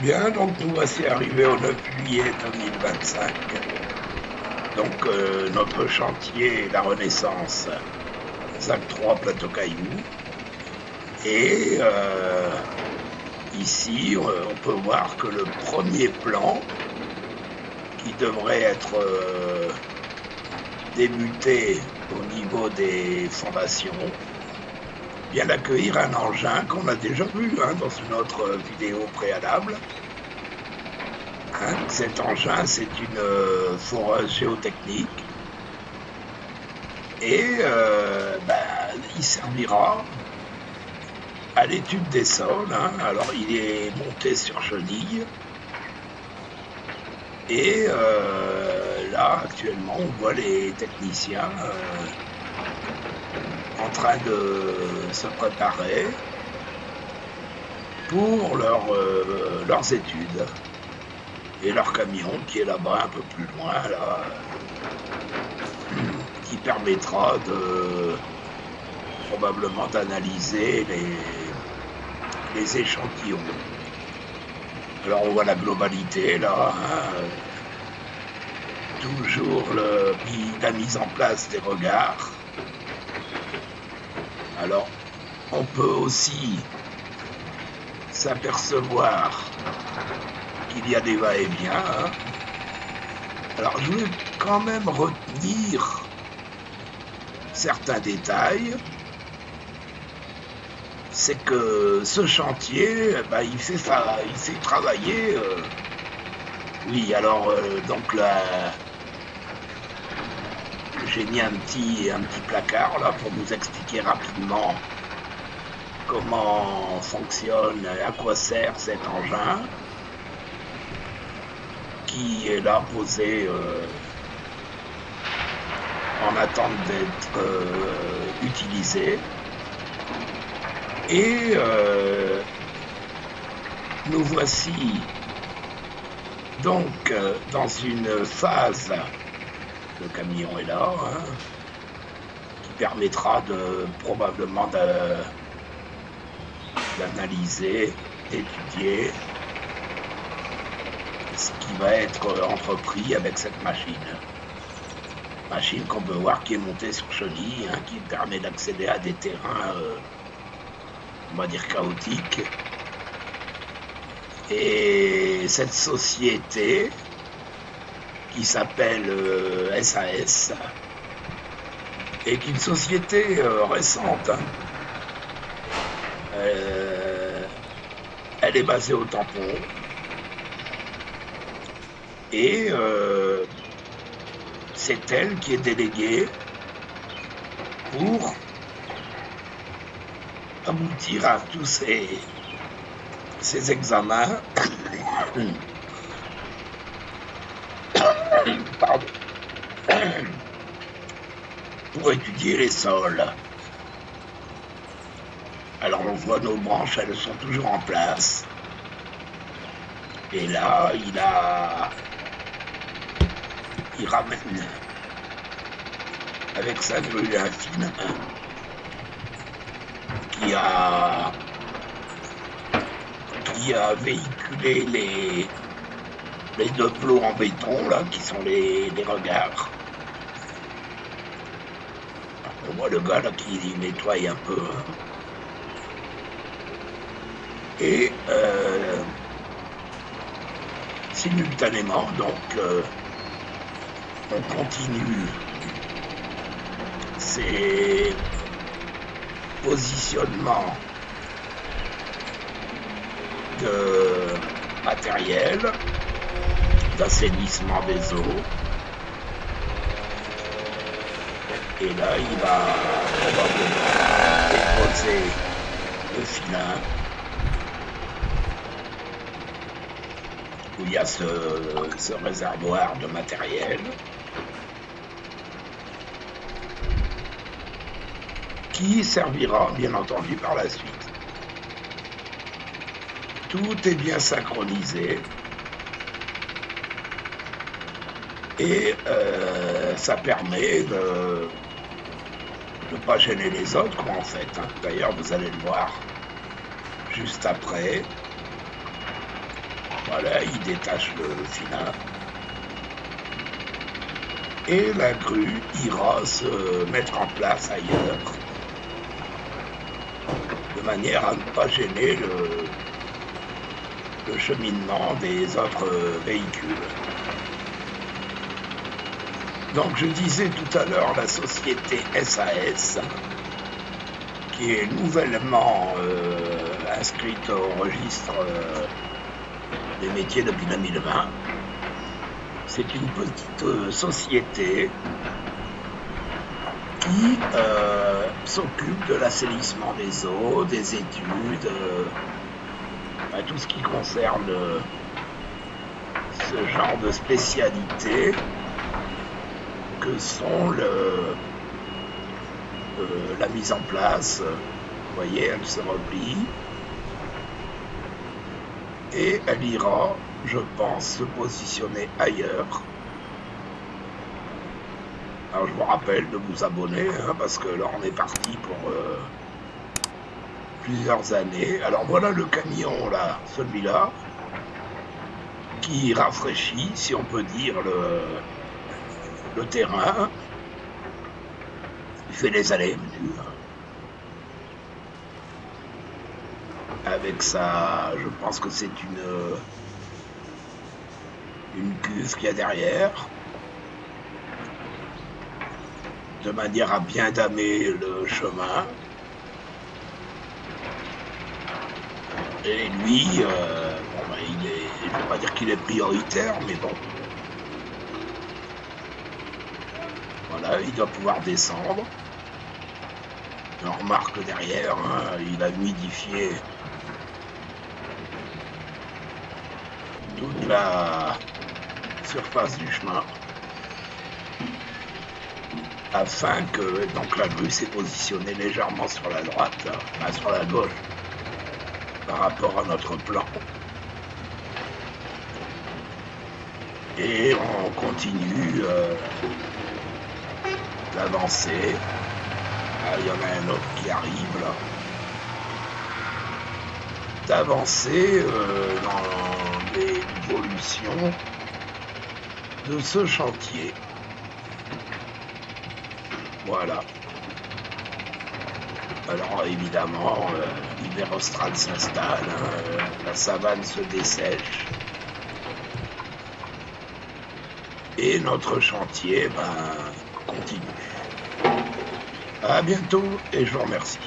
Bien, donc nous voici arrivés au 9 juillet 2025. Donc notre chantier, la Renaissance, ZAC 3 Plateau Caillou. Et ici, on peut voir que le premier plan, qui devrait être débuté au niveau des fondations, vient d'accueillir un engin qu'on a déjà vu dans une autre vidéo préalable. Cet engin, c'est une foreuse géotechnique et il servira à l'étude des sols. Alors, il est monté sur chenille et là, actuellement, on voit les techniciens en train de se préparer pour leurs études. Et leur camion qui est là-bas un peu plus loin, là, qui permettra probablement d'analyser les échantillons. Alors on voit la globalité là, toujours la mise en place des regards. Alors on peut aussi s'apercevoir qu'il y a des va-et-vient. Alors je voulais quand même retenir certains détails. C'est que ce chantier, il fait travailler. Oui, alors donc là, j'ai mis un petit placard là pour nous expliquer rapidement comment fonctionne, à quoi sert cet engin, qui est là posé en attente d'être utilisé. Et nous voici donc dans une phase, le camion est là, qui permettra probablement d'analyser, d'étudier ce qui va être entrepris avec cette machine. Machine qu'on peut voir qui est montée sur chenille, qui permet d'accéder à des terrains, on va dire, chaotiques. Et cette société qui s'appelle SAS est une société récente. Elle est basée au Tampon et c'est elle qui est déléguée pour aboutir à tous ces examens. Pardon. Pour étudier les sols. Alors on voit nos branches, elles sont toujours en place. Et là, il ramène avec sa grue fine qui a véhiculé les deux plots en béton là, qui sont les regards. On voit le gars là qui nettoie un peu. Et simultanément, donc, on continue ces positionnements de matériel, d'assainissement des eaux. Et là, il va probablement déposer le filin où il y a ce réservoir de matériel qui servira bien entendu par la suite. Tout est bien synchronisé et ça permet de ne pas gêner les autres, en fait. D'ailleurs, vous allez le voir juste après. Voilà, il détache le filin. Et la grue ira se mettre en place ailleurs, de manière à ne pas gêner le cheminement des autres véhicules. Donc je disais tout à l'heure la société SAS, qui est nouvellement inscrite au registre des métiers depuis 2020. C'est une petite société qui s'occupe de l'assainissement des eaux, des études, tout ce qui concerne ce genre de spécialité que sont la mise en place. Vous voyez, elle se replie et elle ira, je pense, se positionner ailleurs. Alors je vous rappelle de vous abonner, parce que là on est parti pour plusieurs années. Alors voilà le camion là, celui-là, qui rafraîchit, si on peut dire, le terrain. Il fait les allées et venues. Avec ça, je pense que c'est une cuve qu'il y a derrière, de manière à bien damer le chemin. Et lui, il est, je ne vais pas dire qu'il est prioritaire, mais bon. Voilà, il doit pouvoir descendre. On remarque derrière, il a humidifié toute la surface du chemin, afin que donc la grue s'est positionnée légèrement sur la droite, sur la gauche, par rapport à notre plan. Et on continue d'avancer. Il y en a un autre qui arrive là. D'avancer dans l'évolution de ce chantier. Voilà. Alors évidemment, l'hiver austral s'installe, la savane se dessèche. Et notre chantier continue. À bientôt et je vous remercie.